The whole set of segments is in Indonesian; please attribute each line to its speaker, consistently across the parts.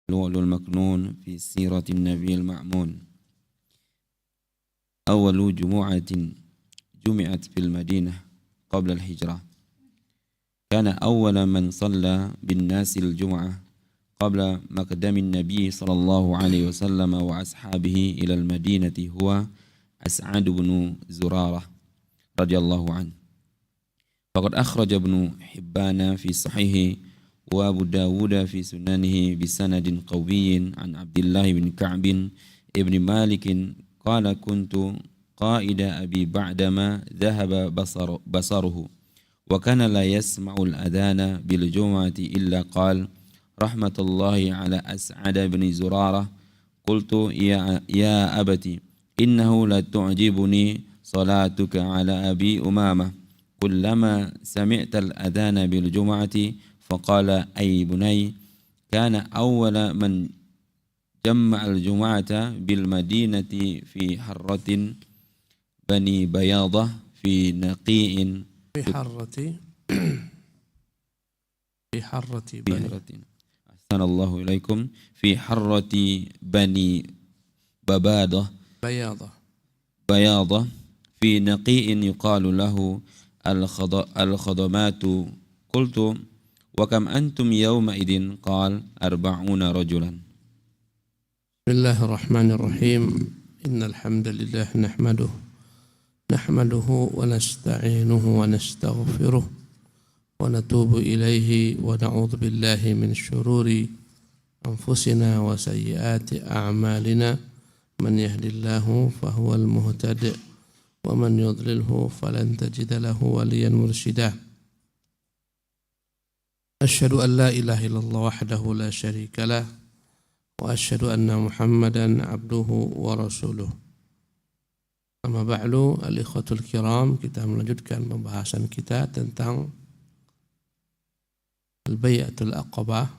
Speaker 1: اللؤلؤ المكنون في سيرة النبي المأمون. أول جمعة جمعت في المدينة قبل الهجرة. كان أول من صلى بالناس الجمعة قبل مقدم النبي صلى الله عليه وسلم وأصحابه إلى المدينة هو أسعد بن زرارة رضي الله عنه. فقد أخرج ابن حبان في صحيحه وأبو داود في سننه بسند قوي عن عبد الله بن كعب ابن مالك قال: كنت قائد أبي بعدما ذهب بصره وكان لا يسمع الأذان بالجمعة إلا قال: رحمة الله على أسعد بن زرارة. قلت: يا أبت إنه لا تعجبني صلاتك على أبي أمامة. كلما سمعت الأذان بالجمعة فقال: أي بني، كان أول من جمع الجمعة بالمدينة في حرة بني بياضة في نقيء
Speaker 2: في حرة بني
Speaker 1: أحسن الله إليكم في حرة بني بياضة في نقيء يقال له الخضمات. قلت: وكم أنتم يومئذ؟ قال: 40 رجلا.
Speaker 2: بسم الله الرحمن الرحيم. إن الحمد لله نحمده ونستعينه ونستغفره ونتوب إليه ونعوذ بالله من شرور أنفسنا وسيئات أعمالنا. من يهد الله فهو المهتد ومن يضلله فلن تجد له وليا مرشدا. أشهد أن لا إله إلا الله وحده لا شريك له وأشهد أن محمدا عبده ورسوله. Amma ba'du, al-ikhwatul kiram, kita melanjutkan pembahasan kita tentang al-bai'atul aqabah.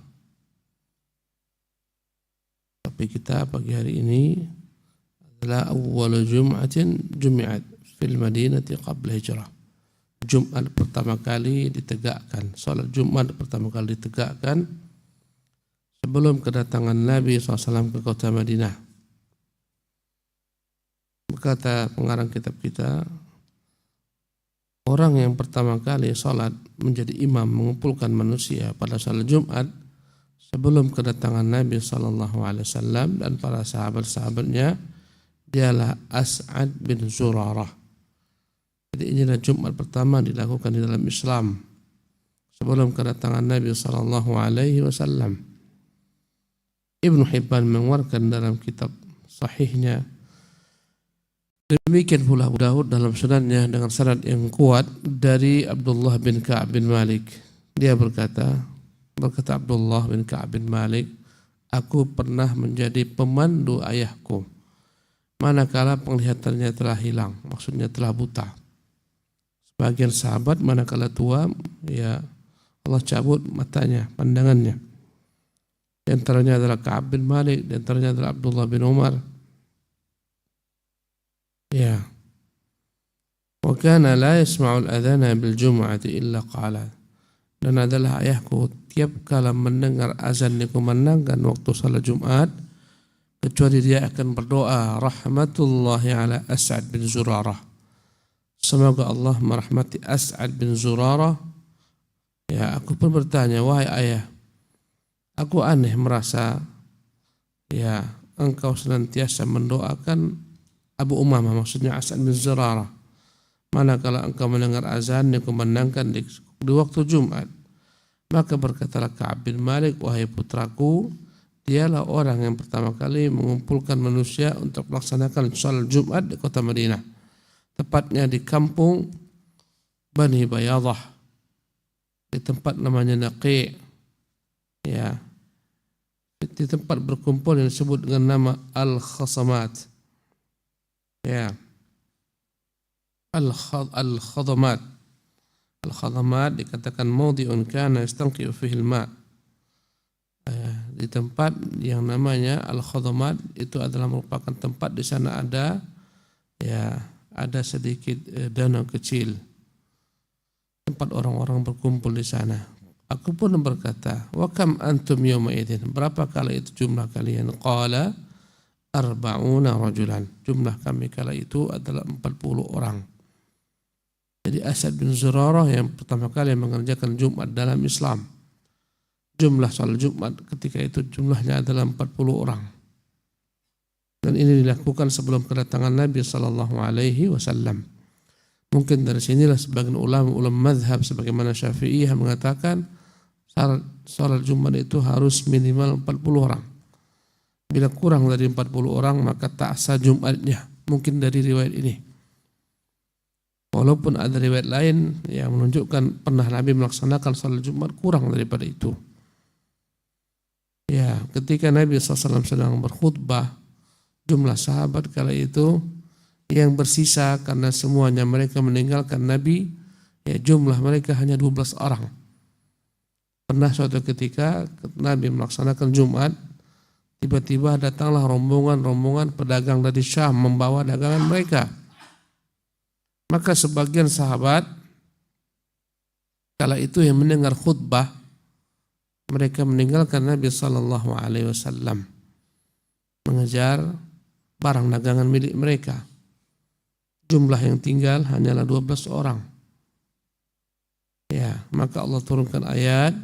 Speaker 2: Tapi kita pagi hari ini adalah awwal jum'atin jumi'at fil madinati qabla hijrah. Jumat pertama kali ditegakkan, salat Jumat pertama kali ditegakkan sebelum kedatangan Nabi SAW ke kota Madinah. Berkata pengarang kitab kita, orang yang pertama kali salat menjadi imam mengumpulkan manusia pada salat Jumat sebelum kedatangan Nabi SAW dan para sahabat-sahabatnya, dialah As'ad bin Zurarah. Jadi inilah Jumat pertama dilakukan di dalam Islam sebelum kedatangan Nabi SAW. Ibnu Hibban mengeluarkan dalam kitab sahihnya. Demikian pula Abu Dawud dalam sunannya dengan sanad yang kuat dari Abdullah bin Ka'ab bin Malik. Dia berkata Abdullah bin Ka'ab bin Malik, aku pernah menjadi pemandu ayahku manakala penglihatannya telah hilang, maksudnya telah buta. Sebagian sahabat manakala tua, ya Allah cabut matanya, pandangannya. Di antaranya adalah Ka'ab bin Malik, di antaranya adalah Abdullah bin Umar. Ya. Wa kana la yasma'ul adhana bil jum'ati illa qala. Dan adalah ayahku tiap kala mendengar azan dikumandangkan waktu salat Jumat kecuali dia akan berdoa, rahmatullahi ala As'ad bin Zurarah. Semoga Allah merahmati As'ad bin Zurarah. Ya, aku pun bertanya, wahai ayah, aku aneh merasa ya engkau senantiasa mendoakan Abu Umamah, maksudnya As'ad bin Zurarah, manakala engkau mendengar azan dikumandangkan di waktu Jumat. Maka berkatalah Ka'ab bin Malik, wahai putraku, dialah orang yang pertama kali mengumpulkan manusia untuk melaksanakan salat Jumat di kota Madinah, tepatnya di kampung Bani Bayadah, di tempat namanya Naqi', ya, di tempat berkumpul yang disebut dengan nama Al-Khasamat. Ya, Al-Khadamat. Al-Khadamat dikatakan mawdi'un kana yastanqi'u fihi al-ma'. Di tempat yang namanya Al-Khadamat itu adalah merupakan tempat di sana ada sedikit danau kecil. Tempat orang-orang berkumpul di sana. Aku pun berkata, wa kam antum yawma idzin? Berapa kala itu jumlah kalian? Qala arba'una rajulan. Jumlah kami kala itu adalah 40 orang. Jadi Asad bin Zurarah yang pertama kali mengerjakan Jumat dalam Islam. Jumlah salat Jumat ketika itu jumlahnya adalah 40 orang. Dan ini dilakukan sebelum kedatangan Nabi SAW. Mungkin dari sinilah sebagian ulama mazhab sebagaimana Syafi'iyah mengatakan salat Jumat itu harus minimal 40 orang. Bila kurang dari 40 orang maka tak sah Jumatnya. Mungkin dari riwayat ini. Walaupun ada riwayat lain yang menunjukkan pernah Nabi melaksanakan salat Jumat kurang daripada itu. Ya, ketika Nabi SAW sedang berkhutbah, jumlah sahabat kala itu yang bersisa karena semuanya mereka meninggalkan Nabi, ya jumlah mereka hanya 12 orang. Pernah suatu ketika Nabi melaksanakan Jumat, tiba-tiba datanglah rombongan pedagang dari Syam membawa dagangan mereka. Maka sebagian sahabat kala itu yang mendengar khutbah, mereka meninggalkan Nabi SAW, mengejar barang dagangan milik mereka. Jumlah yang tinggal hanyalah 12 orang. Ya, maka Allah turunkan ayat,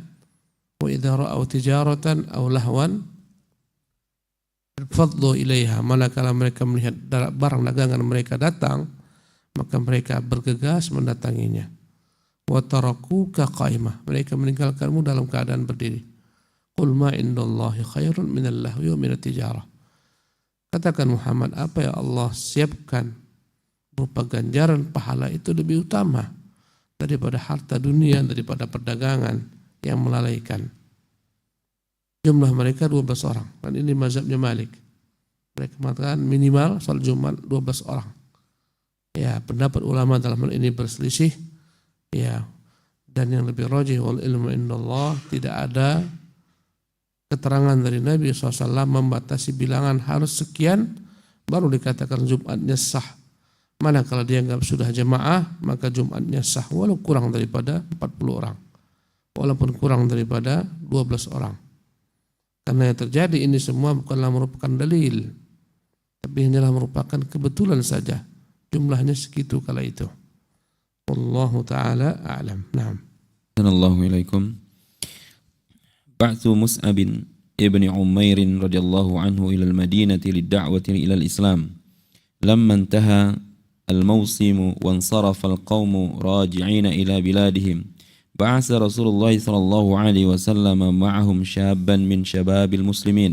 Speaker 2: wa idza ra'aw tijaratan aw lahwan fadlu ilaiha. Manakala mereka melihat barang dagangan mereka datang, maka mereka bergegas mendatanginya. Wa tarakuka qaimah. Mereka meninggalkanmu dalam keadaan berdiri. Qul ma indallahi khairun minal lahwi wa minat tijarah. Katakan Muhammad, apa yang Allah siapkan berupa ganjaran pahala itu lebih utama daripada harta dunia, daripada perdagangan yang melalaikan. Jumlah mereka 12 orang. Dan ini mazhabnya Malik. Mereka mengatakan minimal salat Jumat 12 orang. Ya, pendapat ulama dalam hal ini berselisih. Ya, dan yang lebih rajih wal ilmu indallah, tidak ada keterangan dari Nabi SAW membatasi bilangan harus sekian baru dikatakan Jumatnya sah. Manakala dianggap sudah jemaah, maka Jumatnya sah walau kurang daripada 40 orang. Walaupun kurang daripada 12 orang. Karena yang terjadi ini semua bukanlah merupakan dalil, tapi hanyalah merupakan kebetulan saja. Jumlahnya segitu kala itu. Wallahu ta'ala a'lam. Naam.
Speaker 1: Assalamualaikum ilaikum. Ba'thu Mus'ab ibn Umair radhiyallahu anhu ila al-Madinati lid-da'wati ila al-Islam. Lamma intaha الموسم وانصرف القوم راجعين إلى بلادهم بعث رسول الله صلى الله عليه وسلم معهم شابا من شباب المسلمين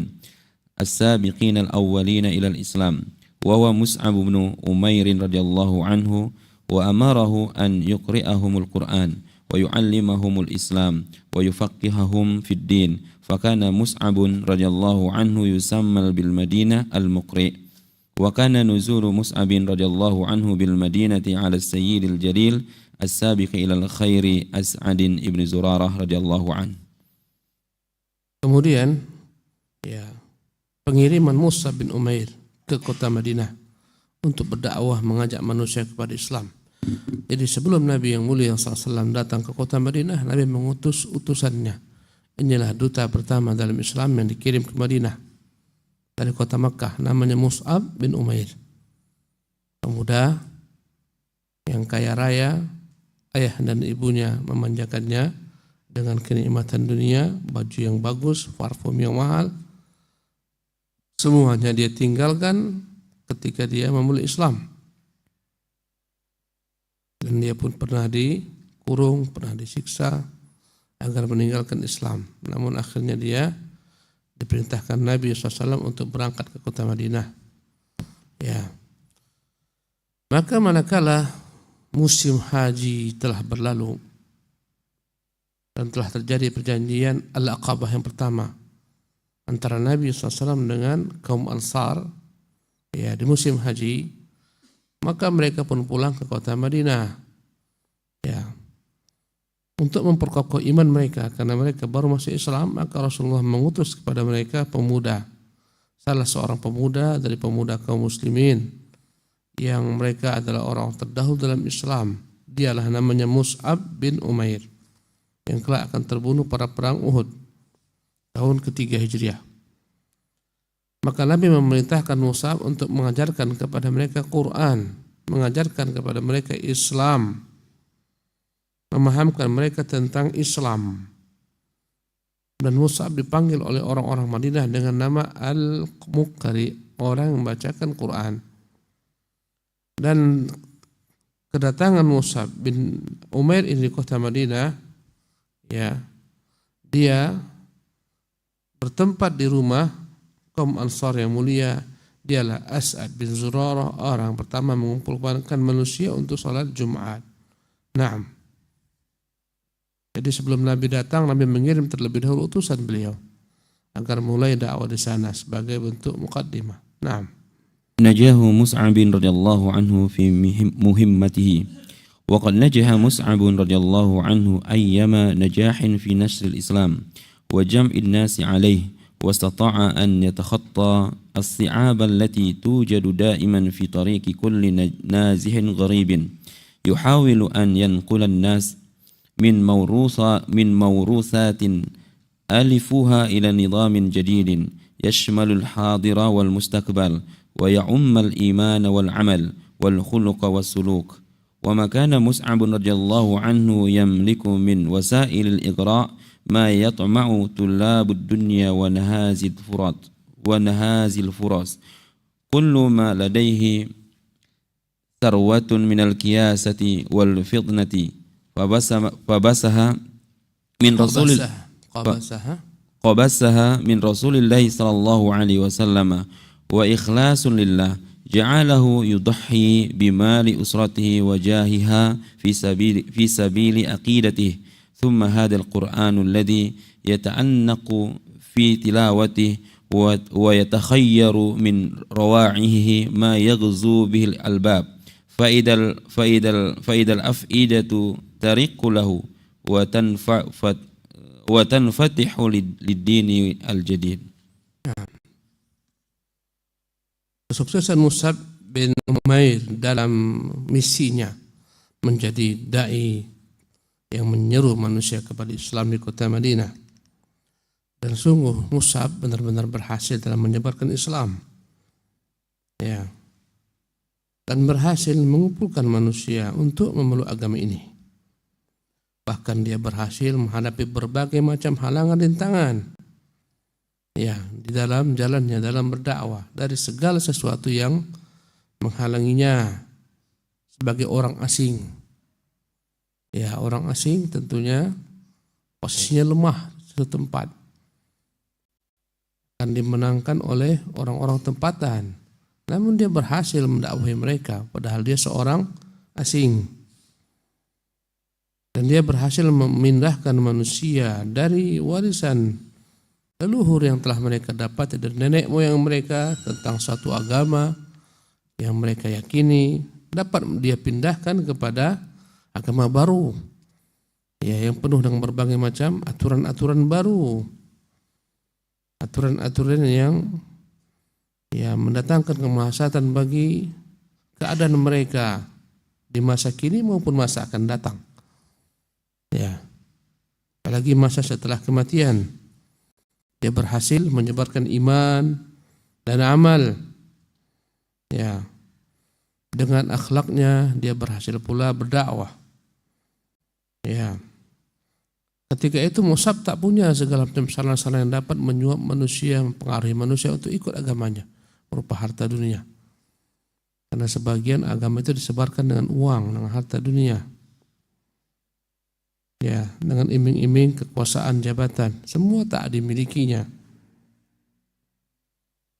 Speaker 1: السابقين الأولين إلى الإسلام وهو مصعب بن أمير رضي الله عنه وأمره أن يقرئهم القرآن ويعلمهم الإسلام ويفقههم في الدين فكان مصعب رضي الله عنه يسمى بالمدينة المقرئ. وكان نزول مصعب رضي الله عنه بالمدينة على السيد الجليل السابق إلى الخير أسعد بن زرارة رضي الله عنه.
Speaker 2: Kemudian ya, pengiriman Mus'ab bin Umair ke kota Madinah untuk berdakwah mengajak manusia kepada Islam. Jadi sebelum Nabi yang mulia SAW datang ke kota Madinah, Nabi mengutus utusannya. Inilah duta pertama dalam Islam yang dikirim ke Madinah dari kota Makkah, namanya Mus'ab bin Umair. Pemuda yang kaya raya, ayah dan ibunya memanjakannya dengan kenikmatan dunia, baju yang bagus, parfum yang mahal. Semuanya dia tinggalkan ketika dia memulai Islam. Dan dia pun pernah dikurung, pernah disiksa agar meninggalkan Islam. Namun akhirnya dia diperintahkan Nabi SAW untuk berangkat ke kota Madinah. Ya. Maka manakala musim haji telah berlalu dan telah terjadi perjanjian Al-Aqabah yang pertama antara Nabi SAW dengan kaum Ansar, ya, di musim haji, maka mereka pun pulang ke kota Madinah. Ya. Untuk memperkokoh iman mereka, karena mereka baru masuk Islam, maka Rasulullah mengutus kepada mereka pemuda, salah seorang pemuda dari pemuda kaum muslimin yang mereka adalah orang terdahulu dalam Islam. Dialah namanya Mus'ab bin Umair. yang kelak akan terbunuh pada perang Uhud tahun ketiga Hijriah. Maka Nabi memerintahkan Mus'ab untuk mengajarkan kepada mereka Quran, mengajarkan kepada mereka Islam, memahamkan mereka tentang Islam. Dan Mus'ab dipanggil oleh orang-orang Madinah dengan nama Al-Muqri, orang yang membacakan Quran. Dan kedatangan Mus'ab bin Umair ini di kota Madinah, ya, dia bertempat di rumah kaum Ansar yang mulia. Dialah As'ad bin Zurarah, orang pertama mengumpulkan manusia untuk salat Jumat. Naam. Jadi sebelum Nabi datang, Nabi mengirim terlebih dahulu utusan beliau agar mulai dakwah di sana sebagai bentuk muqaddimah. Naam.
Speaker 1: Najahu Mus'ab radhiyallahu anhu fi muhimmatihi. Wa qad najaha Mus'ab radhiyallahu anhu ayyama najahin fi nashr al-Islam wa jam'i an-nas 'alayhi. واستطاع أن يتخطى الصعاب التي توجد دائما في طريق كل نازح غريب يحاول أن ينقل الناس من موروثات ألفوها إلى نظام جديد يشمل الحاضر والمستقبل ويعم الإيمان والعمل والخلق والسلوك. وما كان مصعب رضي الله عنه يملك من وسائل الإغراء ما يطمع طلاب الدنيا ونهاز الفرص كل ما لديه ثروة من الكياسة والفطنة فبسها من رسول الله صلى الله عليه وسلم وإخلاص لله جعله يضحي بمال أسرته وجاهها في سبيل عقيدته. ثم هذا القرآن الذي يتأنق في تلاوته ويتخير من رواعيه ما يغزو به الألباب فإذا الأفئدة ترق له وتنفتح للدين الجديد.
Speaker 2: Kesuksesan Mus'ab bin Umair dalam misinya menjadi da'i yang menyeru manusia kepada Islam di kota Madinah. Dan sungguh Mus'ab benar-benar berhasil dalam menyebarkan Islam. Ya. Dan berhasil mengumpulkan manusia untuk memeluk agama ini. Bahkan dia berhasil menghadapi berbagai macam halangan rintangan. Ya, di dalam jalannya dalam berdakwah dari segala sesuatu yang menghalanginya sebagai orang asing. Ya, orang asing tentunya posisinya lemah di suatu tempat. Akan dimenangkan oleh orang-orang tempatan. Namun dia berhasil mendakwahi mereka padahal dia seorang asing. Dan dia berhasil memindahkan manusia dari warisan leluhur yang telah mereka dapat dari nenek moyang mereka tentang suatu agama yang mereka yakini, dapat dia pindahkan kepada agama baru, ya, yang penuh dengan berbagai macam aturan-aturan baru, aturan-aturan yang ya mendatangkan kemaslahatan bagi keadaan mereka di masa kini maupun masa akan datang. Ya, apalagi masa setelah kematian, dia berhasil menyebarkan iman dan amal. Ya, dengan akhlaknya dia berhasil pula berdakwah. Ya, ketika itu Mus'ab tak punya segala macam salah-salah yang dapat menyuap manusia, mempengaruhi manusia untuk ikut agamanya berupa harta dunia. Karena sebagian agama itu disebarkan dengan uang, dengan harta dunia. Ya, dengan iming-iming kekuasaan jabatan, semua tak dimilikinya.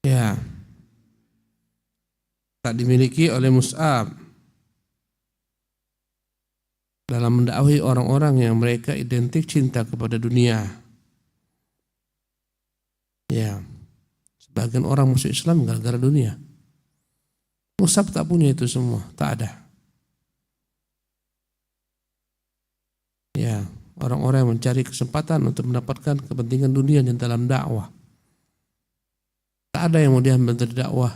Speaker 2: Ya, tak dimiliki oleh Mus'ab. Dalam mendakwahi orang-orang yang mereka identik cinta kepada dunia. Ya, sebagian orang masuk Islam gara-gara dunia. Mus'ab tak punya itu semua, tak ada. Ya, orang-orang yang mencari kesempatan untuk mendapatkan kepentingan dunia dalam dakwah. Tak ada yang mau diambil dari dakwah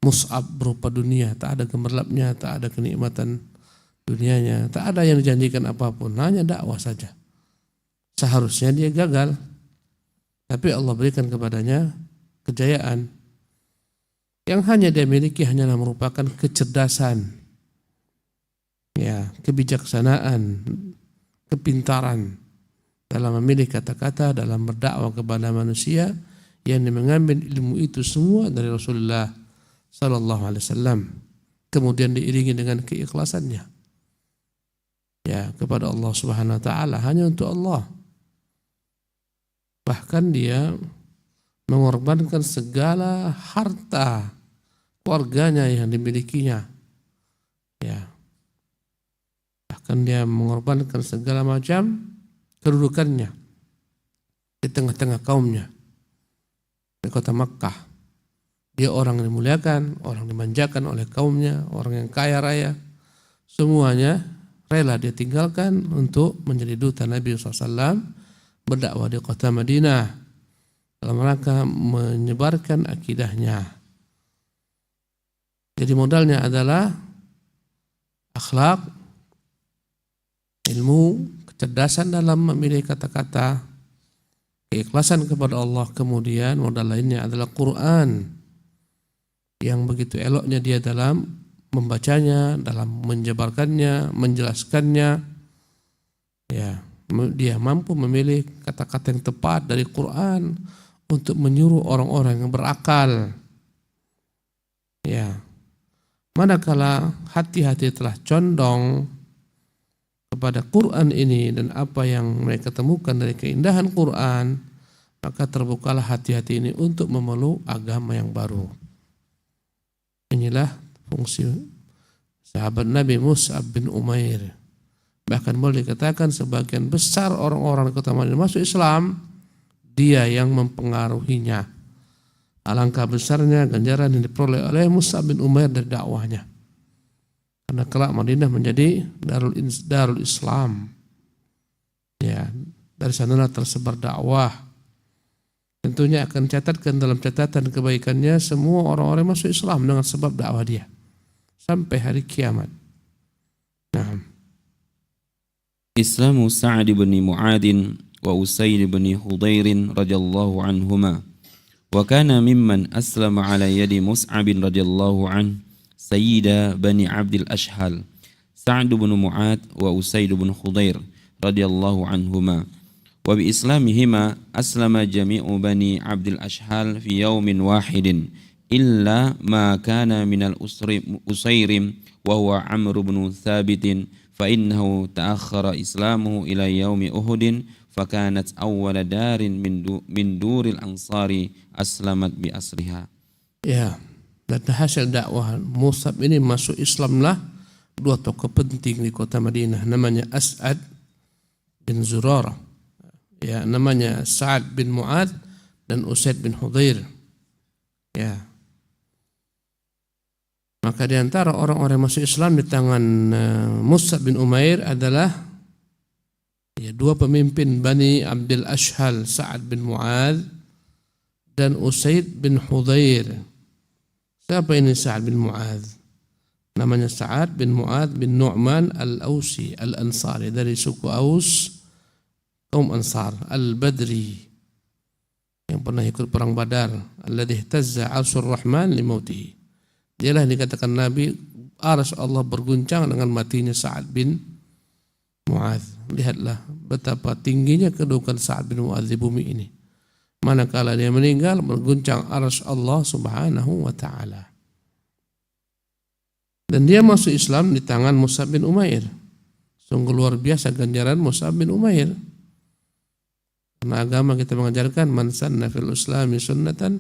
Speaker 2: Mus'ab berupa dunia, tak ada gemerlapnya, tak ada kenikmatan dunianya, tak ada yang dijanjikan apapun, hanya dakwah saja. Seharusnya dia gagal, tapi Allah berikan kepadanya kejayaan. Yang hanya dia miliki hanyalah merupakan kecerdasan, ya, kebijaksanaan, kepintaran dalam memilih kata-kata, dalam berdakwah kepada manusia, yang mengambil ilmu itu semua dari Rasulullah Sallallahu Alaihi Wasallam, kemudian diiringi dengan keikhlasannya, ya, kepada Allah Subhanahu Wa Taala, hanya untuk Allah. Bahkan dia mengorbankan segala harta keluarganya yang dimilikinya, ya. Bahkan dia mengorbankan segala macam kedudukannya di tengah-tengah kaumnya di kota Makkah. Dia orang yang dimuliakan, orang dimanjakan oleh kaumnya, orang yang kaya raya. Semuanya rela dia tinggalkan untuk menjadi duta Nabi SAW, berdakwah di kota Madinah dalam rangka menyebarkan akidahnya. Jadi modalnya adalah akhlak, ilmu, kecerdasan dalam memilih kata-kata, keikhlasan kepada Allah, kemudian modal lainnya adalah Quran yang begitu eloknya dia dalam membacanya, dalam menjabarkannya, menjelaskannya. Ya, dia mampu memilih kata-kata yang tepat dari Quran untuk menyuruh orang-orang yang berakal. Ya, manakala hati-hati telah condong kepada Quran ini dan apa yang mereka temukan dari keindahan Quran, maka terbukalah hati-hati ini untuk memeluk agama yang baru. Inilah fungsi sahabat Nabi Mus'ab bin Umair. Bahkan boleh dikatakan sebagian besar orang-orang di kota Madinah masuk Islam, dia yang mempengaruhinya. Alangkah besarnya ganjaran yang diperoleh oleh Mus'ab bin Umair dari dakwahnya. Karena kelak Madinah menjadi darul Islam. Ya, dari sanalah tersebar dakwah. Tentunya akan catatkan dalam catatan kebaikannya semua orang-orang masuk Islam dengan sebab dakwah dia sampai hari kiamat. Nah,
Speaker 1: Islamu Sa'ad bin Mu'adz wa Usaid bin Hudhair radhiyallahu anhuma wa kana mimman aslama ala yadi Mus'ab radhiyallahu anhu sayyida bani Abdil Ashhal Sa'ad bin Mu'adz wa Usaid bin Hudhair radhiyallahu anhuma wa bi islamihima aslama jami'u bani Abdil Ashhal fi yawmin wahidin illa ma kana minal Usairim wa huwa Amr bin Thabit fa innahu ta'akhkhara islamuhu ila yaumi Uhudin fa kanat awwala darin min duril ansari aslamat bi asriha.
Speaker 2: Ya, dan hasil dakwah Mus'ab ini masuk Islamlah dua tokoh penting di kota Madinah, namanya As'ad bin Zurarah, ya, namanya Sa'ad bin Mu'adz dan Usaid bin Hudhair. Ya. Maka di antara orang-orang masuk Islam di tangan Mus'ab bin Umair adalah, ya, dua pemimpin Bani Abdil Ashhal, Sa'ad bin Mu'adz dan Usaid bin Hudhair. Siapa ini Sa'ad bin Mu'adz? Namanya Sa'ad bin Mu'adz bin Nu'man al-Ausi al-Ansari, dari suku Aus, kaum Ansar, al-Badri, yang pernah ikut perang Badar, alladhi ihtazza 'arsyur Rahman li mautihi. Dialah yang dikatakan Nabi, arsy Allah berguncang dengan matinya Sa'ad bin Mu'adz. Lihatlah betapa tingginya kedudukan Sa'ad bin Mu'adz di bumi ini. Manakala dia meninggal, berguncang arsy Allah Subhanahu wa ta'ala. Dan dia masuk Islam di tangan Mus'ab bin Umair. Sungguh luar biasa ganjaran Mus'ab bin Umair. Karena agama kita mengajarkan man sanna fil islami sunnatan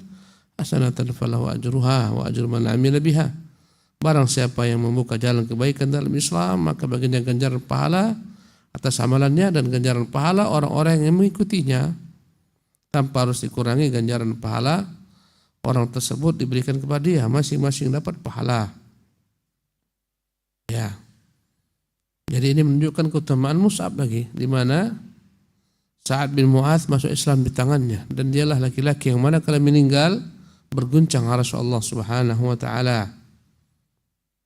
Speaker 2: hasanatan falahu ajruha wa ajru man amila biha. Barang siapa yang membuka jalan kebaikan dalam Islam, maka baginya ganjaran pahala atas amalannya dan ganjaran pahala orang-orang yang mengikutinya, tanpa harus dikurangi ganjaran pahala orang tersebut diberikan kepada dia, masing-masing dapat pahala. Ya. Jadi ini menunjukkan keutamaan Mus'ab lagi, di mana Sa'ad bin Mu'adz masuk Islam di tangannya, dan dialah laki-laki yang mana kalau meninggal berguncang arsy Allah Subhanahu wa ta'ala.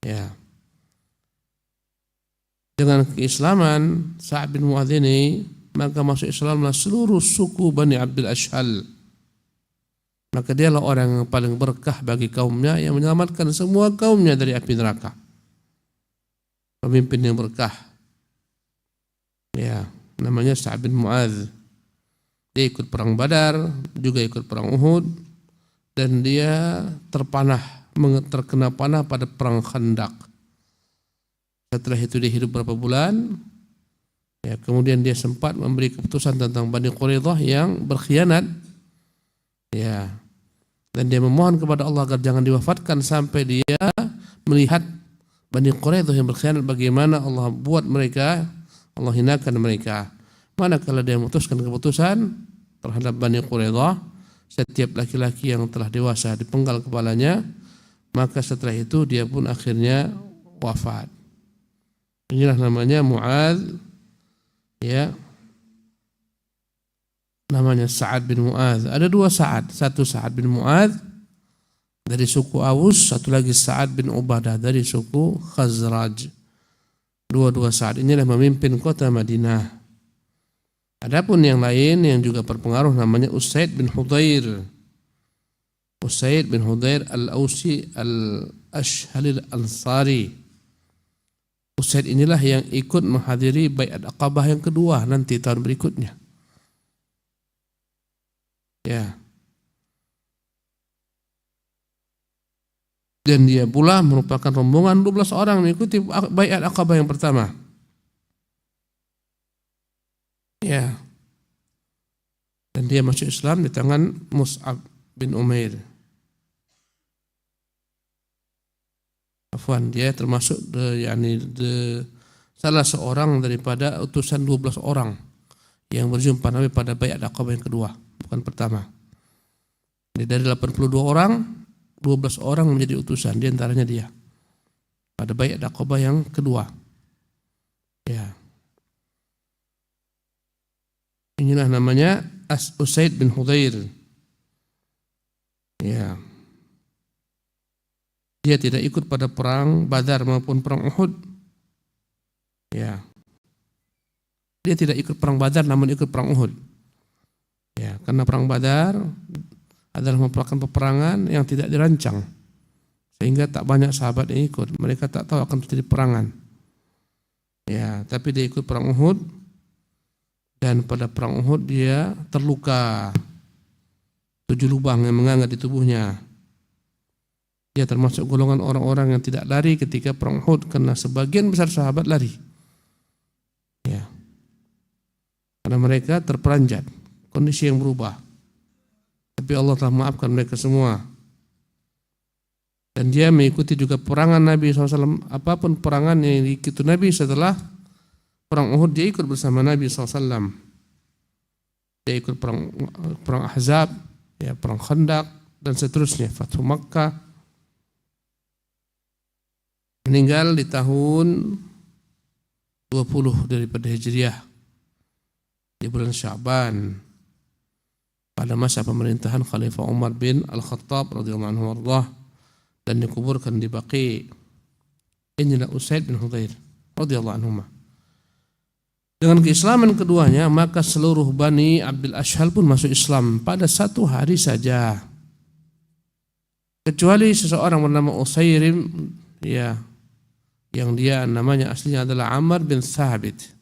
Speaker 2: Ya. Dengan keislaman Sa'ad bin Mu'adz ini, maka masuk Islamlah seluruh suku Bani Abdul Ashhal. Maka dialah orang yang paling berkah bagi kaumnya, yang menyelamatkan semua kaumnya dari api neraka. Pemimpin yang berkah. Ya, namanya Sa'ad bin Mu'adz. Dia ikut perang Badar, juga ikut perang Uhud, dan dia terkena panah pada perang Khandaq. Setelah itu dia hidup beberapa bulan. Ya, kemudian dia sempat memberi keputusan tentang Bani Quraidah yang berkhianat. Ya, dan dia memohon kepada Allah agar jangan diwafatkan sampai dia melihat Bani Quraidah yang berkhianat, bagaimana Allah buat mereka, Allah hinakan mereka. Manakala dia memutuskan keputusan terhadap Bani Quraidah, setiap laki-laki yang telah dewasa dipenggal kepalanya, maka setelah itu dia pun akhirnya wafat. Inilah namanya Mu'adz, ya, namanya Sa'ad bin Mu'adz. Ada dua Sa'ad, satu Sa'ad bin Mu'adz dari suku Aus, satu lagi Sa'ad bin Ubadah dari suku Khazraj. Dua-dua Sa'ad inilah memimpin kota Madinah. Adapun yang lain yang juga berpengaruh namanya Usaid bin Hudhair. Usaid bin Hudhair al-Ausi al-Ashhali al-Ansari. Usaid inilah yang ikut menghadiri Bai'at Aqabah yang kedua nanti tahun berikutnya. Ya. Dan dia pula merupakan rombongan 12 orang mengikuti Bai'at Aqabah yang pertama. Ya. Dan dia masuk Islam di tangan Mus'ab bin Umair. Afwan, dia termasuk salah seorang daripada utusan 12 orang yang berjumpa Nabi pada Bai'at Aqabah yang kedua, bukan pertama. Jadi dari 82 orang, 12 orang menjadi utusan, di antaranya dia pada Bai'at Aqabah yang kedua. Ya. Inilah namanya Usaid bin Hudhair. Ya. Dia tidak ikut pada perang Badar maupun perang Uhud. Ya. Dia tidak ikut perang Badar namun ikut perang Uhud. Ya, karena perang Badar adalah merupakan peperangan yang tidak dirancang. Sehingga tak banyak sahabat yang ikut. Mereka tak tahu akan terjadi perangan. Ya, tapi dia ikut perang Uhud. Dan pada perang Uhud dia terluka 7 lubang yang menganga di tubuhnya. Dia termasuk golongan orang-orang yang tidak lari ketika perang Uhud karena sebagian besar sahabat lari. Ya. Karena mereka terperanjat, kondisi yang berubah. Tapi Allah telah maafkan mereka semua. Dan dia mengikuti juga perangan Nabi SAW. Apapun perangan yang diikuti Nabi setelah perang Uhud, dia ikut bersama Nabi SAW. Dia ikut perang Ahzab, ya, perang Khandaq, dan seterusnya, Fathu Makkah. Meninggal di tahun 20 daripada Hijriah, di bulan Sya'ban, pada masa pemerintahan Khalifah Umar bin Al-Khattab radhiyallahu anhu warḍah, dan dikuburkan di Baqi. Inilah Usaid bin Hudhair radhiyallahu anhu. Dengan keislaman keduanya, maka seluruh Bani Abdul Ashhal pun masuk Islam pada satu hari saja. Kecuali seseorang bernama Usairim, ya, yang dia namanya aslinya adalah Ammar bin Thabit.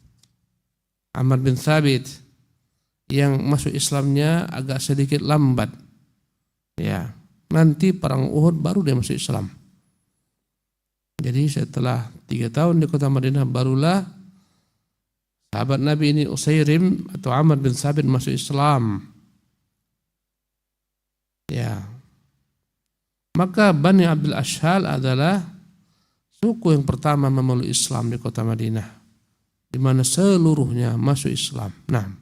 Speaker 2: Ammar bin Thabit yang masuk Islamnya agak sedikit lambat. Ya, nanti perang Uhud baru dia masuk Islam. Jadi setelah 3 tahun di kota Madinah barulah sahabat Nabi ini Usairim atau Ammar bin Thabit masuk Islam. Ya. Maka Bani Abdul Ashhal adalah suku yang pertama memeluk Islam di kota Madinah, di mana seluruhnya masuk Islam. Nah.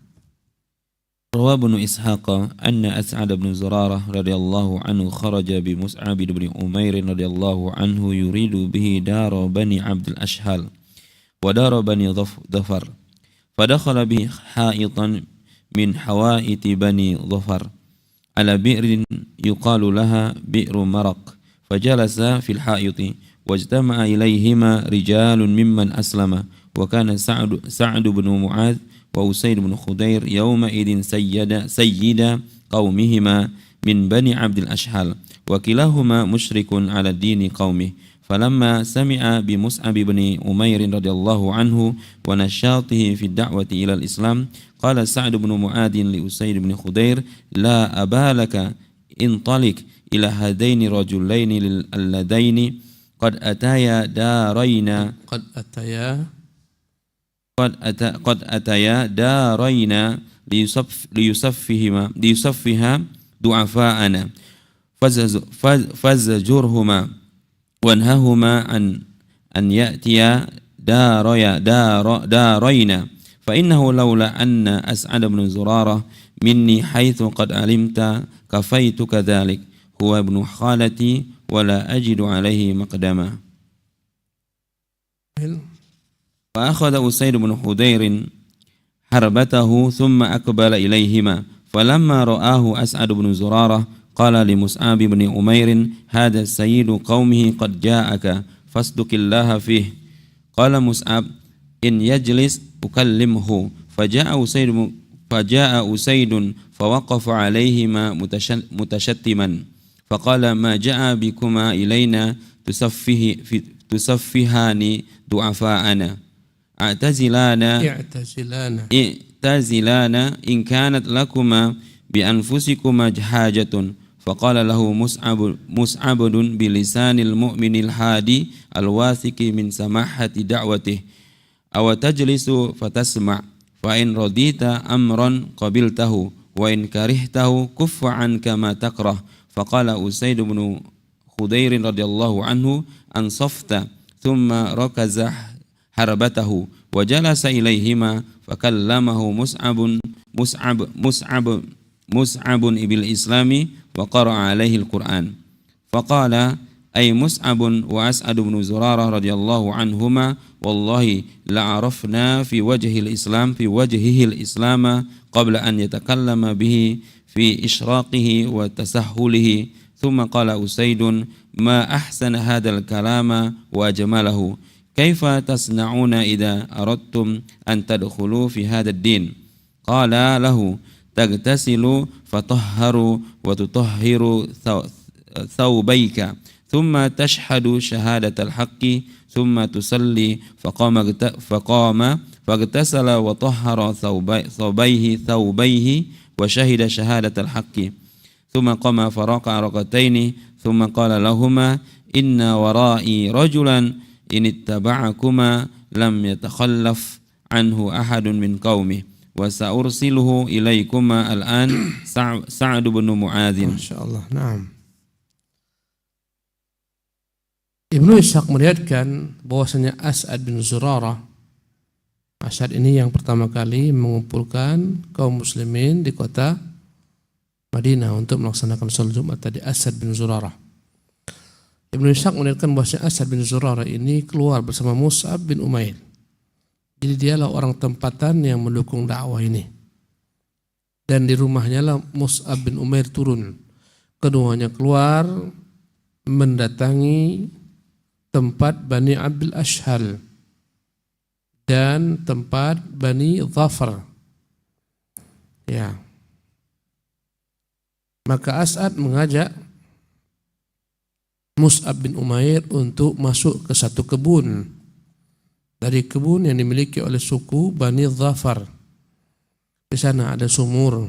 Speaker 1: روى ابن إسحاق أن أسعد بن زرارة رضي الله عنه خرج بمصعب بن عمير رضي الله عنه يريد به دار بني عبد الأشهال ودار بني ظفر، فدخل به حائطا من حوائط بني ظفر على بئر يقال لها بئر مرق، فجلس في الحائط واجتمع إليهما رجال ممن أسلم، وكان سعد بن معاذ وأسيد بن خضير يومئذ سيد قومهما من بني عبد الأشهل وكلاهما مشرك على دين قومه فلما سمع بمصعب بن أمير رضي الله عنه ونشاطه في الدعوة إلى الإسلام قال سعد بن معاذ لأسيد بن خضير لا أبا لك انطلق إلى هذين الرجلين اللذين قد أتايا دارين ليصفها ضعفاءنا فزجرهما وانههما عن أن يأتيا دارين فإنه لولا أن أسعد بن زرارة مني حيث قد علمت كفيتك ذلك هو ابن خالتي ولا أجد عليه مقدما فأخذ أسيد بن خضير حربته ثم أقبل إليهما فلما رآه أسعد بن زرارة قال لمصعب بن أمير هذا سيد قومه قد جاءك فاصدق الله فيه قال مصعب إن يجلس أكلمه فجاء أسيد فوقف عليهما متشتما فقال ما جاء بكما إلينا تصفهان ضعفاءنا اعتزلانا إن كانت لكما بأنفسكما حاجة فقال له مصعب بلسان المؤمن الهادي الواثق من سماحة دعوته أو تجلس فتسمع فإن رضيت أمرا قبلته وإن كرهته كف عنك ما تكره فقال أسيد بن خضير رضي الله عنه أنصفت ثم ركز حربته وجلس إليهما فكلمه مصعب بالإسلام وقرأ عليه القرآن فقال أي مصعب وأسعد بن زرارة رضي الله عنهما والله لعرفنا في وجهه الإسلام قبل أن يتكلم به في إشراقه وتسهله ثم قال أسيد ما أحسن هذا الكلام وأجمله كيف تصنعون إذا أردتم أن تدخلوا في هذا الدين قال له تغتسل فطهر وتطهر ثوبيك ثم تشهد شهادة الحق ثم تصلي فقام فاغتسل وطهر ثوبيه وشهد شهادة الحق ثم قام فركع ركعتين ثم قال لهما إن ورائي رجلا إن اتبعكما لم يتخلف عنه أحد من قومه وسأرسله إليكما الآن سعد بن معاذ.
Speaker 2: Masya Allah. Naam. Ibnu Ishaq melihatkan bahwasanya As'ad bin Zurarah, As'ad ini yang pertama kali mengumpulkan kaum muslimin di kota Madinah untuk melaksanakan salat Jumat tadi, As'ad bin Zurarah. Ibnu Ishaq melihatkan bahwasanya As'ad bin Zurarah ini keluar bersama Mus'ab bin Umair. Jadi dialah orang tempatan yang mendukung dakwah ini. Dan di rumahnya lah Mus'ab bin Umair turun. Keduanya keluar mendatangi tempat Bani Abdul Ashhal dan tempat Bani Dhafar. Ya. Maka As'ad mengajak Mus'ab bin Umair untuk masuk ke satu kebun. Dari kebun yang dimiliki oleh suku Bani Dhafar. Di sana ada sumur.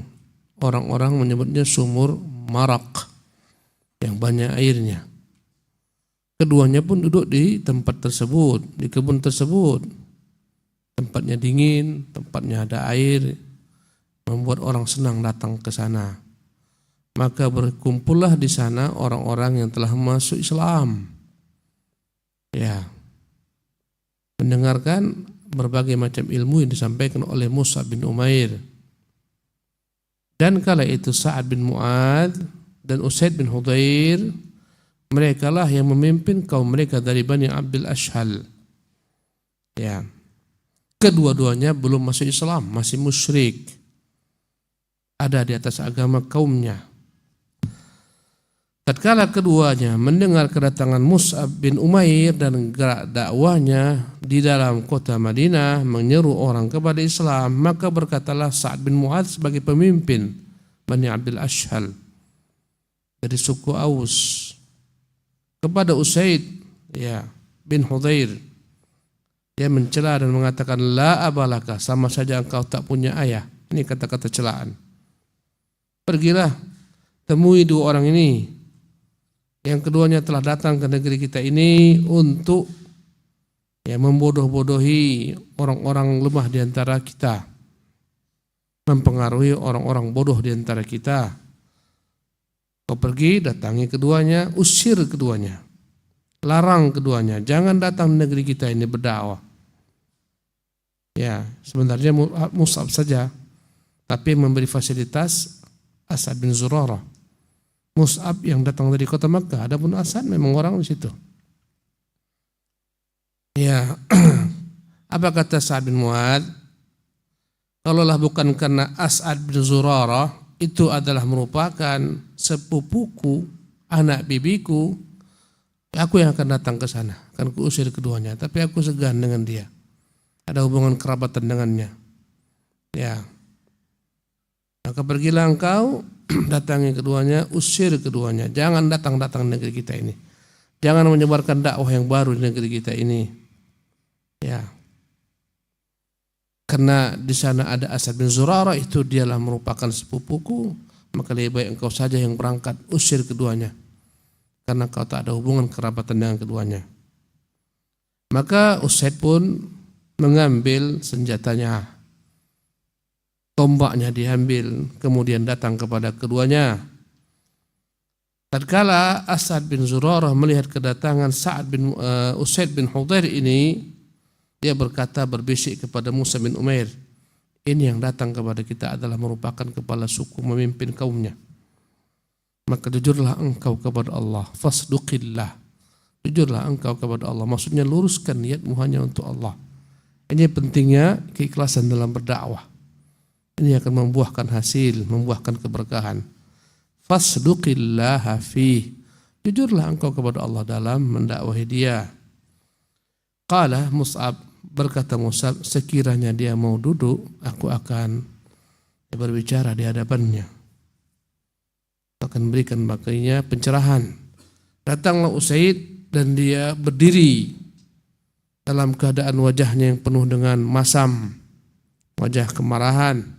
Speaker 2: Orang-orang menyebutnya sumur Marak yang banyak airnya. Keduanya pun duduk di tempat tersebut, di kebun tersebut. Tempatnya dingin, tempatnya ada air, membuat orang senang datang ke sana. Maka berkumpullah di sana orang-orang yang telah masuk Islam. Ya. Mendengarkan berbagai macam ilmu yang disampaikan oleh Mus'ab bin Umair. Dan kala itu Sa'ad bin Mu'adz dan Usaid bin Hudhair, mereka lah yang memimpin kaum mereka dari Bani Abdul Ashhal. Ya. Kedua-duanya belum masuk Islam, masih musyrik. Ada di atas agama kaumnya. Tatkala keduanya mendengar kedatangan Mus'ab bin Umair dan gerak dakwahnya di dalam kota Madinah menyeru orang kepada Islam, maka berkatalah Sa'ad bin Mu'adz sebagai pemimpin Bani Abdul Ashhal dari suku Aus kepada Usaid bin Hudzair. Dia mencela dan mengatakan, la abalaka, sama saja engkau tak punya ayah. Ini kata-kata celaan. Pergilah, temui dua orang ini. Yang keduanya telah datang ke negeri kita ini untuk membodoh-bodohi orang-orang lemah di antara kita, mempengaruhi orang-orang bodoh di antara kita. Kau pergi, datangi keduanya, usir keduanya, larang keduanya, jangan datang di negeri kita ini berdakwah. Ya, sebenarnya Mus'ab saja, tapi memberi fasilitas As'ad bin Zurarah. Mus'ab yang datang dari kota Makkah, adapun As'ad memang orang di situ. Ya, apa kata Sa'ad bin Mu'adz? Kalaulah bukan karena As'ad bin Zurarah itu adalah merupakan sepupuku, anak bibiku, aku yang akan datang ke sana, akan kuusir keduanya. Tapi aku segan dengan dia, ada hubungan kerabatan dengannya. Ya, maka pergilah engkau, datangi keduanya, usir keduanya. Jangan datang-datang negeri kita ini. Jangan menyebarkan dakwah yang baru di negeri kita ini. Ya. Karena di sana ada As'ad bin Zurarah, itu dialah merupakan sepupuku, maka lebih baik engkau saja yang berangkat, usir keduanya. Karena kau tak ada hubungan kerabatan dengan keduanya. Maka Usaid pun mengambil senjatanya, tombaknya diambil, kemudian datang kepada keduanya. Tatkala As'ad bin Zurarah melihat kedatangan Usaid bin Hudzair ini, dia berkata, berbisik kepada Musa bin Umair, ini yang datang kepada kita adalah merupakan kepala suku memimpin kaumnya. Maka jujurlah engkau kepada Allah, fasduqillah, jujurlah engkau kepada Allah. Maksudnya luruskan niatmu hanya untuk Allah. Ini pentingnya keikhlasan dalam berdakwah. Ini akan membuahkan hasil, membuahkan keberkahan. Fasduqillaha fi, jujurlah engkau kepada Allah dalam mendakwahi dia. Qala Mus'ab, berkata Mus'ab, sekiranya dia mau duduk, aku akan berbicara di hadapannya, akan berikan baginya pencerahan. Datanglah Usaid dan dia berdiri dalam keadaan wajahnya yang penuh dengan masam, wajah kemarahan.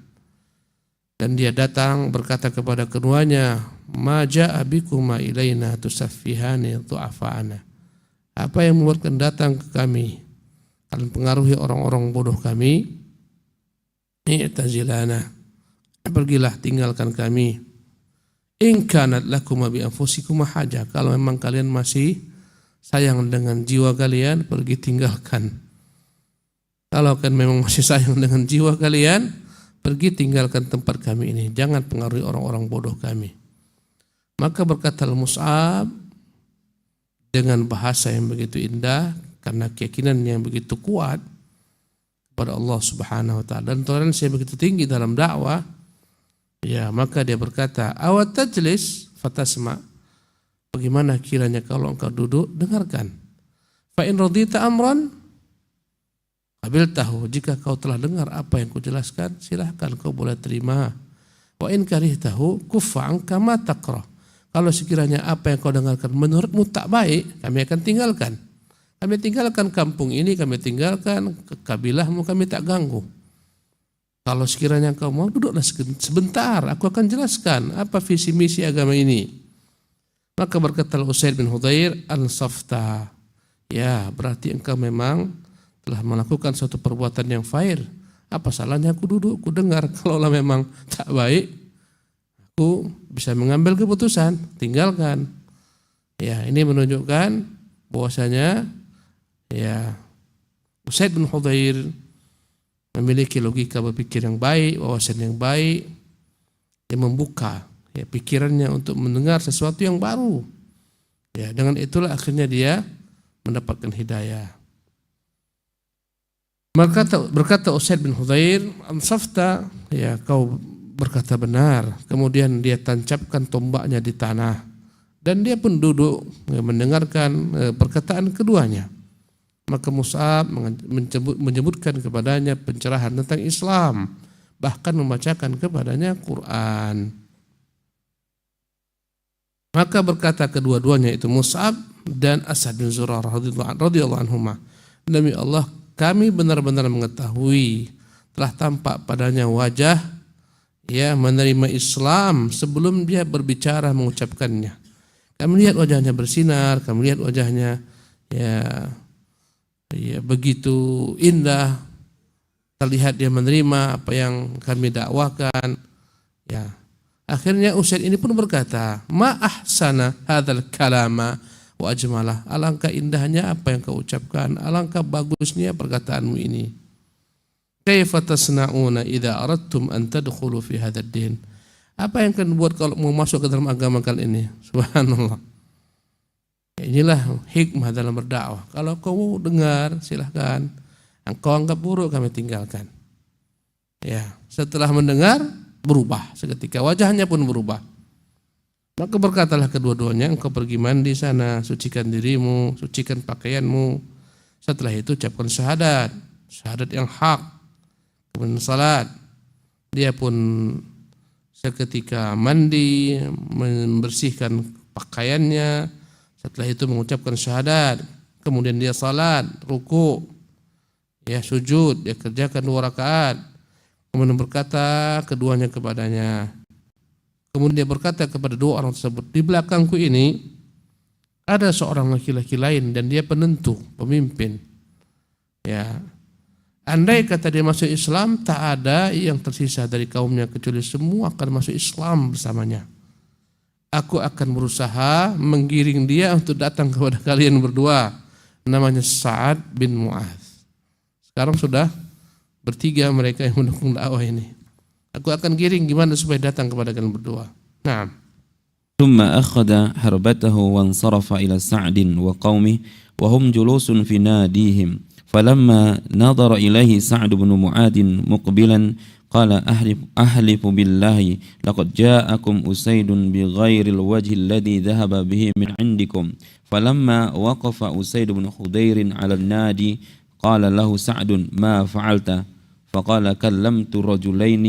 Speaker 2: Dan dia datang berkata kepada keduanya, ma ja'a bikuma ilaina tusaffihani du'afa'ana. Apa yang membuatkan datang ke kami, kalian pengaruhi orang-orang bodoh kami? I'tazilana, pergilah, tinggalkan kami. In kanat lakuma bi anfusikum haja, kalau memang kalian masih sayang dengan jiwa kalian, pergi tinggalkan. Kalau kan memang masih sayang dengan jiwa kalian, pergi tinggalkan tempat kami ini, jangan pengaruhi orang-orang bodoh kami. Maka berkata Mus'ab dengan bahasa yang begitu indah, karena keyakinan yang begitu kuat kepada Allah Subhanahu wa ta'ala dan toleransi yang begitu tinggi dalam dakwah, ya, maka dia berkata, awat tajlis fatasma, bagaimana kiranya kalau engkau duduk, dengarkan. Fa in radita amran qabil tahu, jika kau telah dengar apa yang kujelaskan, silahkan kau boleh terima. Wa in karihtahu kuffa anka ma taqra, kalau sekiranya apa yang kau dengarkan menurutmu tak baik, kami akan tinggalkan. Kami tinggalkan kampung ini, kami tinggalkan kabilahmu, kami tak ganggu. Kalau sekiranya kau mau, duduklah sebentar, aku akan jelaskan apa visi misi agama ini. Maka berkata Usaid bin Hudzair, ansafta, ya, berarti engkau memang telah melakukan suatu perbuatan yang fair. Apa salahnya aku duduk, aku dengar. Kalaulah memang tak baik, aku bisa mengambil keputusan, tinggalkan. Ya, ini menunjukkan bahwasanya, ya, Usaid bin Hudzair memiliki logika berpikir yang baik, wawasan yang baik, yang membuka, ya, pikirannya untuk mendengar sesuatu yang baru. Ya, dengan itulah akhirnya dia mendapatkan hidayah. Maka berkata Usaid bin Hudzair, ansafta, ya, kau berkata benar. Kemudian dia tancapkan tombaknya di tanah Dan dia pun duduk mendengarkan perkataan keduanya. Maka Mus'ab menyebutkan kepadanya pencerahan tentang Islam, bahkan membacakan kepadanya Quran. Maka berkata kedua-duanya itu Mus'ab dan As'ad bin Zurarah radhiyallahu anhuma, demi Allah kami benar-benar mengetahui telah tampak padanya wajah menerima Islam sebelum dia berbicara mengucapkannya. Kami lihat wajahnya bersinar, kami lihat wajahnya begitu indah, terlihat dia menerima apa yang kami dakwakan. Akhirnya Usaid ini pun berkata, ma ahsana hadzal kalama wa ajmalah. Alangkah indahnya apa yang kau ucapkan, alangkah bagusnya perkataanmu ini. Kaifa tasna'una idza aradtum an tadkhulu fi hadzal din? Apa yang kalian buat kalau mau masuk ke dalam agama kalian ini? Subhanallah. Inilah hikmah dalam berdakwah. Kalau kau dengar silahkan, engkau anggap buruk kami tinggalkan. Setelah mendengar berubah, seketika wajahnya pun berubah. Maka berkatalah kedua-duanya, engkau pergi mandi sana, sucikan dirimu, sucikan pakaianmu. Setelah itu ucapkan syahadat yang hak. Kemudian salat. Dia pun seketika mandi, membersihkan pakaiannya, setelah itu mengucapkan syahadat, kemudian dia salat, ruku, sujud, dia kerjakan 2 rakaat, kemudian berkata keduanya kepadanya, kemudian dia berkata kepada 2 orang tersebut, di belakangku ini ada seorang laki-laki lain dan dia penentu, pemimpin. Andai kata dia masuk Islam, tak ada yang tersisa dari kaumnya kecuali semua akan masuk Islam bersamanya. Aku akan berusaha menggiring dia untuk datang kepada kalian berdua. Namanya Sa'ad bin Mu'adz. Sekarang sudah bertiga mereka yang mendukung dakwah ini. Aku akan giring gimana supaya datang kepada kalian berdua. Nah.
Speaker 1: ثم أخذ حربته وانصرف إلى سعد وقومه وهم جلوس في ناديهم فلما نظر إليه سعد بن معاذ مقبلا قال أحلف بالله لقد جاءكم أسيد بغير الوجه الذي ذهب به من عندكم فلما وقف أسيد بن خضير على النادي قال له سعد ما فعلت فقال كلمت الرجلين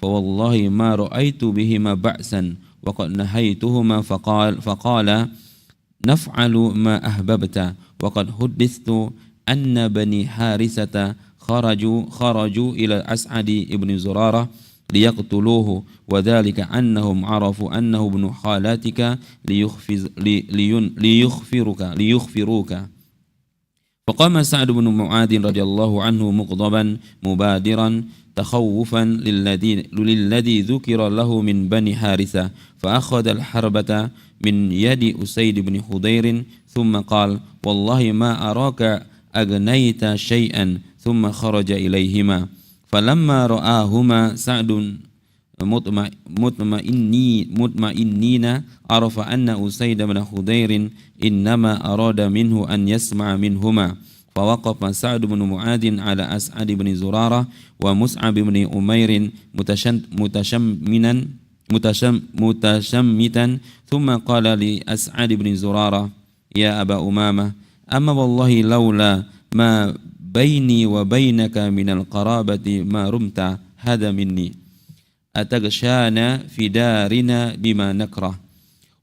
Speaker 1: فوالله ما رأيت بهما بأسا وقد نهيتهما فقال نفعل ما أحببت وقد حدثت أن بني حارثة خرجوا إلى أسعد بن زرارة ليقتلوه وذلك أنهم عرفوا أنه ابن خالاتك ليخفروك فقام سعد بن معاذ رضي الله عنه مغضبا مبادرا تخوفا للذي ذكر له من بني حارثة فأخذ الحربة من يد أسيد بن خضير ثم قال والله ما أراك أغنيت شيئا ثم خرج إليهما فلما رآهما سعد مطمئنين عرف أن أسيد بن خضير إنما أراد منه أن يسمع منهما فوقف سعد بن معاذ على أسعد بن زرارة ومصعب بن أمير متشمتا ثم قال لأسعد بن زرارة يا أبا أمامة أما والله لولا ما بيني وبينك من القرابة ما رمت هذا مني أتغشانا في دارنا بما نكره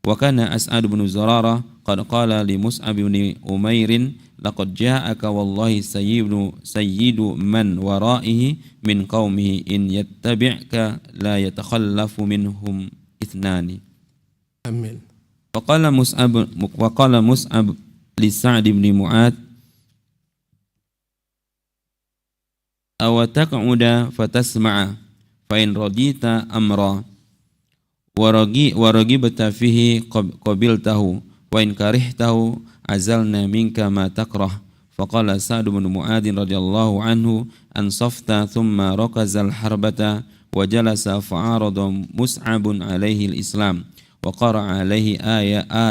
Speaker 1: وكان أسعد بن زرارة قد قال لمصعب بن أمير لقد جاءك والله سيد من ورائه من قومه إن يتبعك لا يتخلف منهم 2
Speaker 2: Amin.
Speaker 1: وقال مصعب لسعد بن معاذ أو تقعد فتسمع فإن رضيت أمرا ورغبت فيه قبلته وإن كرهته عزلنا منك ما تكره فقال سعد بن معاذ رضي الله عنه أنصفت ثم ركز الحربة وجلس فعارض مصعب عليه الإسلام وقرأ عليه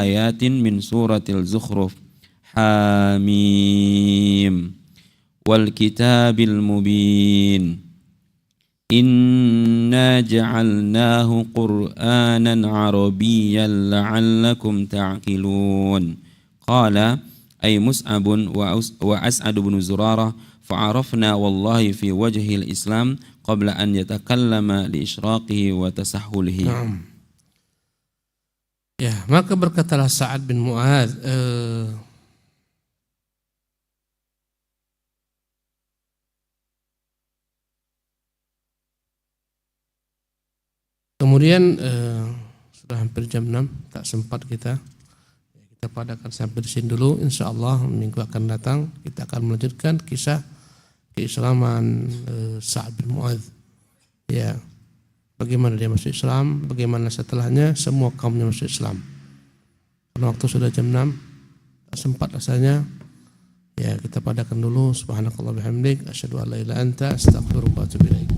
Speaker 1: آيات من سورة الزخرف حاميم والكتاب المبين Inna ja'alnahu Qur'anan Arabiyyan la'allakum ta'qilun. Qala ay Mus'abun wa As'ad bin Zurarah fa'arafna wallahi fi wajhil Islam qabla an yatakallama li ishraqihi wa tasahhulihi.
Speaker 2: Ya, maka berkatalah Sa'ad bin Mu'adz, kemudian sudah hampir jam 6, tak sempat kita padakan sampai di sini dulu. Insyaallah minggu akan datang kita akan melanjutkan kisah keislaman Sa'ad bin Mu'adz. Ya, bagaimana dia masuk Islam, bagaimana setelahnya semua kaumnya masuk Islam. Karena waktu sudah jam 6, tak sempat rasanya. Ya, kita padakan dulu. Subhanakallah bihamdik, asyhadu an la ilaha illa anta, astaghfiruka wa atubu ilaik.